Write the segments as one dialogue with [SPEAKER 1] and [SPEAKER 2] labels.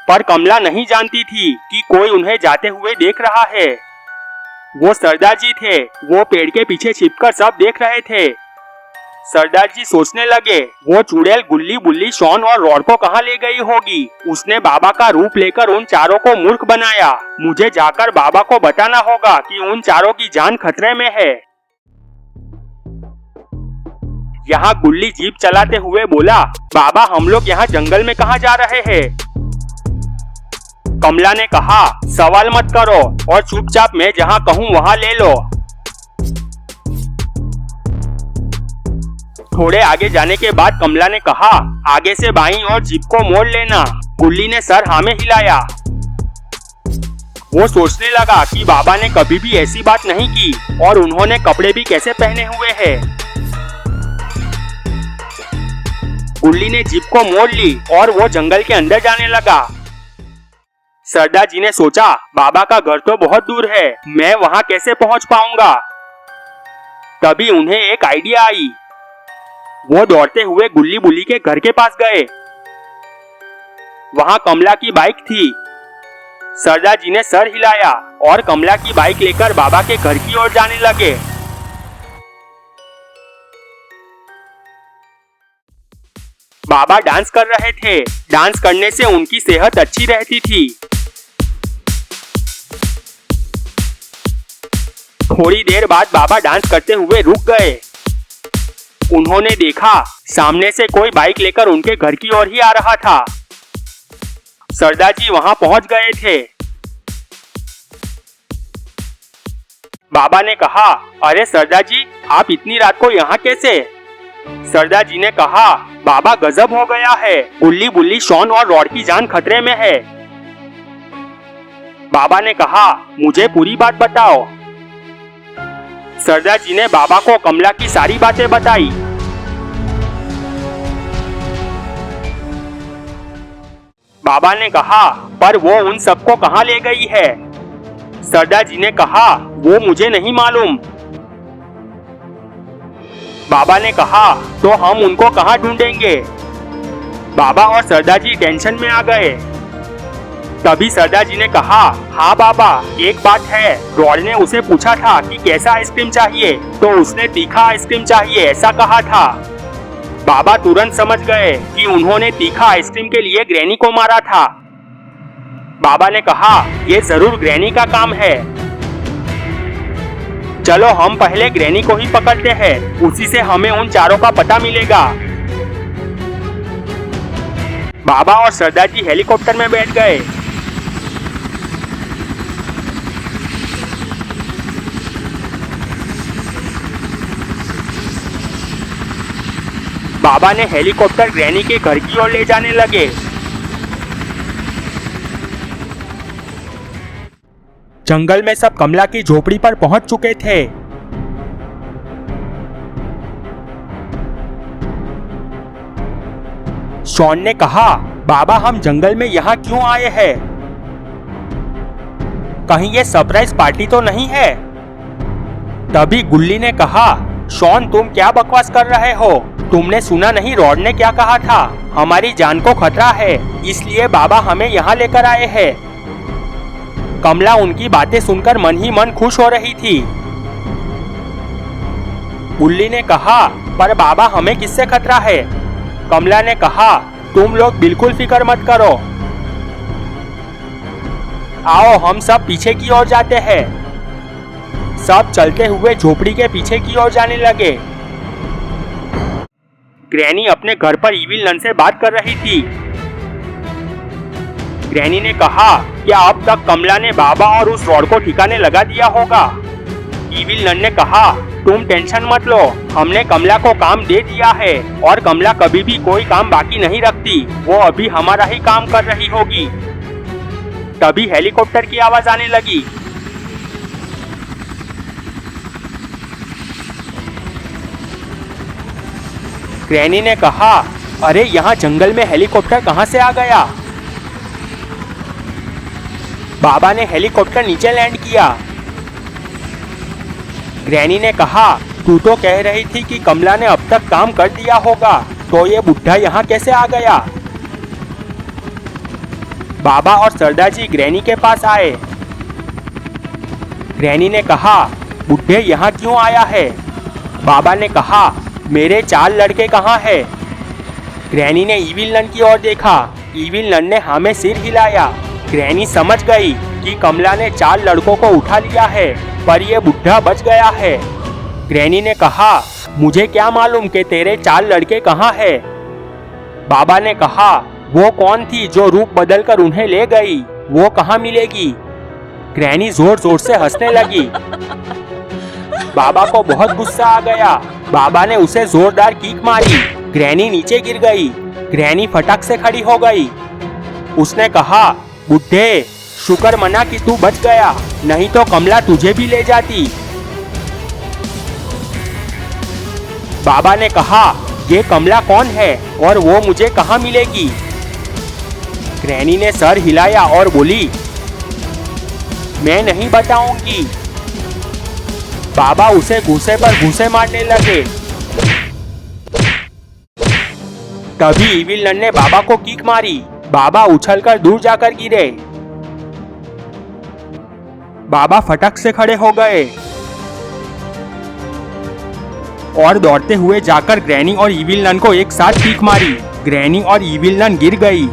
[SPEAKER 1] पर कमला नहीं जानती थी कि कोई उन्हें जाते हुए देख रहा है। वो सरदार जी थे। वो पेड़ के पीछे छिपकर सब देख रहे थे। सरदार जी सोचने लगे, वो चुड़ैल गुल्ली बुल्ली शॉन और रॉड को कहाँ ले गई होगी। उसने बाबा का रूप लेकर उन चारों को मूर्ख बनाया। मुझे जाकर बाबा को बताना होगा कि उन चारों की जान खतरे में है। यहाँ गुल्ली जीप चलाते हुए बोला, बाबा हम लोग यहाँ जंगल में कहाँ जा रहे हैं? कमला ने कहा, सवाल मत करो और चुपचाप मैं जहाँ कहूँ वहाँ ले लो। थोड़े आगे जाने के बाद कमला ने कहा, आगे से बाईं ओर जीप को मोड़ लेना। गुल्ली ने सर हाँ में हिलाया। वो सोचने लगा कि बाबा ने कभी भी ऐसी बात नहीं की और उन्होंने कपड़े भी कैसे पहने हुए हैं। गुल्ली ने जीप को मोड़ ली और वो जंगल के अंदर जाने लगा। सरदार जी ने सोचा, बाबा का घर तो बहुत दूर है, मैं वहाँ कैसे पहुँच पाऊंगा। तभी उन्हें एक आइडिया आई। वो दौड़ते हुए गुल्ली बुल्ली के घर के पास गए। वहाँ कमला की बाइक थी। सरदार जी ने सर हिलाया और कमला की बाइक लेकर बाबा के घर की ओर जाने लगे। बाबा डांस कर रहे थे। डांस करने से उनकी सेहत अच्छी रहती थी। थोड़ी देर बाद बाबा डांस करते हुए रुक गए। उन्होंने देखा सामने से कोई बाइक लेकर उनके घर की ओर ही आ रहा था। सरदार जी वहां पहुंच गए थे। बाबा ने कहा, अरे सरदार जी आप इतनी रात को यहाँ कैसे? सरदार जी ने कहा, बाबा गजब हो गया है, गुल्ली बुल्ली शॉन और रॉड की जान खतरे में है। बाबा ने कहा, मुझे पूरी बात बताओ। सरदार जी ने बाबा को कमला की सारी बातें बताई। बाबा ने कहा, पर वो उन सबको कहाँ ले गई है? सरदार जी ने कहा, वो मुझे नहीं मालूम। बाबा ने कहा, तो हम उनको कहाँ ढूंढेंगे? बाबा और सरदार जी टेंशन में आ गए। तभी सरदार जी ने कहा, हाँ बाबा एक बात है, रॉड ने उसे पूछा था कि कैसा आइसक्रीम चाहिए, तो उसने तीखा आइसक्रीम चाहिए ऐसा कहा था। बाबा तुरंत समझ गए कि उन्होंने तीखा आइसक्रीम के लिए ग्रैनी को मारा था। बाबा ने कहा, ये जरूर ग्रैनी का काम है। चलो हम पहले ग्रैनी को ही पकड़ते हैं, उसी से हमें उन चारों का पता मिलेगा। बाबा और सरदार जी हेलीकॉप्टर में बैठ गए। बाबा ने हेलीकॉप्टर ग्रैनी के घर की ओर ले जाने लगे। जंगल में सब कमला की झोपड़ी पर पहुंच चुके थे। शॉन ने कहा, बाबा हम जंगल में यहाँ क्यों आए हैं? कहीं ये सरप्राइज पार्टी तो नहीं है? तभी गुल्ली ने कहा, शॉन तुम क्या बकवास कर रहे हो? तुमने सुना नहीं रॉड ने क्या कहा था? हमारी जान को खतरा है, इसलिए बाबा हमें यहाँ लेकर आए हैं। कमला उनकी बातें सुनकर मन ही मन खुश हो रही थी। गुल्ली ने कहा, पर बाबा हमें किससे खतरा है? कमला ने कहा, तुम लोग बिल्कुल फिक्र मत करो। आओ हम सब पीछे की ओर जाते हैं। सब चलते हुए झोपड़ी के पीछे की ओर जाने लगे। ग्रैनी अपने घर पर इविल नन से बात कर रही थी। ग्रैनी ने कहा, क्या अब तक कमला ने बाबा और उस रॉड को ठिकाने लगा दिया होगा? इविल नन ने कहा, तुम टेंशन मत लो, हमने कमला को काम दे दिया है और कमला कभी भी कोई काम बाकी नहीं रखती, वो अभी हमारा ही काम कर रही होगी। तभी हेलीकॉप्टर की आवाज आने लगी। ग्रैनी ने कहा, अरे यहाँ जंगल में हेलीकॉप्टर कहाँ से आ गया? बाबा ने हेलीकॉप्टर नीचे लैंड किया। ग्रैनी ने कहा, तू तो कह रही थी कि कमला ने अब तक काम कर दिया होगा, तो ये बुढ़ा यहाँ कैसे आ गया? बाबा और सरदार जी ग्रैनी के पास आए। ग्रैनी ने कहा, बुढ़े यहाँ क्यों आया है? बाबा ने कहा, मेरे 4 लड़के कहाँ है? ग्रैनी ने ईविल नन की ओर देखा। ईविल नन ने हाँ में सिर हिलाया। ग्रैनी समझ गई कि कमला ने 4 लड़कों को उठा लिया है, पर यह बुढ़ा बच गया है। ग्रैनी ने कहा, मुझे क्या मालूम कि तेरे 4 लड़के कहाँ हैं? बाबा ने कहा, वो कौन थी जो रूप बदलकर उन्हें ले गई? वो कहाँ मिलेगी? ग्रैनी जोर जोर से हंसने लगी। बाबा को बहुत गुस्सा आ गया। बाबा ने उसे जोरदार किक मारी। ग्रैनी नीचे गिर गई। ग्रैनी फटक से खड़ी हो गई। उसने कहा, बुढ़े, शुक्र मना कि तू बच गया, नहीं तो कमला तुझे भी ले जाती। बाबा ने कहा, ये कमला कौन है और वो मुझे कहाँ मिलेगी? ग्रैनी ने सर हिलाया और बोली, मैं नहीं बताऊंगी। बाबा उसे घूंसे पर घूंसे मारने लगे। तभी ईविल नन ने बाबा को किक मारी। बाबा उछलकर दूर जाकर गिरे। बाबा फटक से खड़े हो गए और दौड़ते हुए जाकर ग्रैनी और ईविल नन को एक साथ किक मारी। ग्रैनी और ईविल नन गिर गई।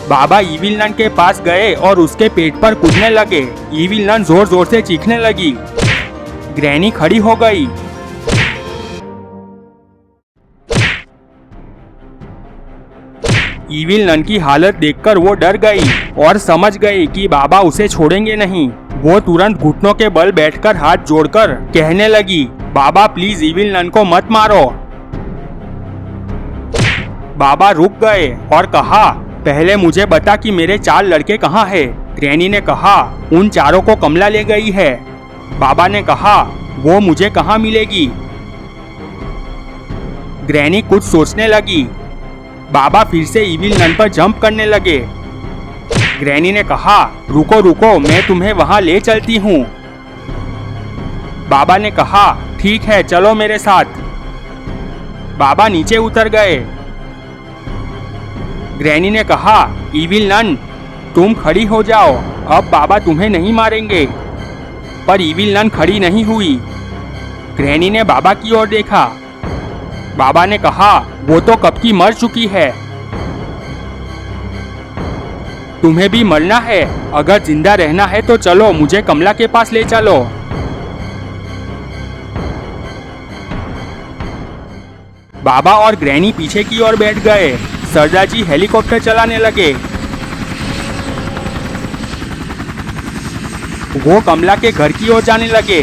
[SPEAKER 1] बाबा ईविल नन के पास गए और उसके पेट पर कूदने लगे। ईविल नन जोर जोर से चीखने लगी। ग्रैनी खड़ी हो गई। ईविल नन की हालत देखकर वो डर गई और समझ गई कि बाबा उसे छोड़ेंगे नहीं। वो तुरंत घुटनों के बल बैठकर हाथ जोड़कर कहने लगी, बाबा प्लीज ईविल नन को मत मारो। बाबा रुक गए और कहा, पहले मुझे बता कि मेरे 4 लड़के कहाँ हैं? ग्रैनी ने कहा, उन 4 को कमला ले गई है। बाबा ने कहा, वो मुझे कहाँ मिलेगी? ग्रैनी कुछ सोचने लगी। बाबा फिर से ईविल नन पर जंप करने लगे। ग्रैनी ने कहा, रुको रुको, मैं तुम्हें वहां ले चलती हूँ। बाबा ने कहा, ठीक है, चलो मेरे साथ। बाबा नीचे उतर गए। ग्रैनी ने कहा, ईविल नन, तुम खड़ी हो जाओ, अब बाबा तुम्हें नहीं मारेंगे। पर ईविल नन खड़ी नहीं हुई। ग्रैनी ने बाबा की ओर देखा। बाबा ने कहा, वो तो कब की मर चुकी है। तुम्हें भी मरना है? अगर जिंदा रहना है तो चलो, मुझे कमला के पास ले चलो। बाबा और ग्रैनी पीछे की ओर बैठ गए। सरदार जी हेलीकॉप्टर चलाने लगे। वो कमला के घर की ओर जाने लगे।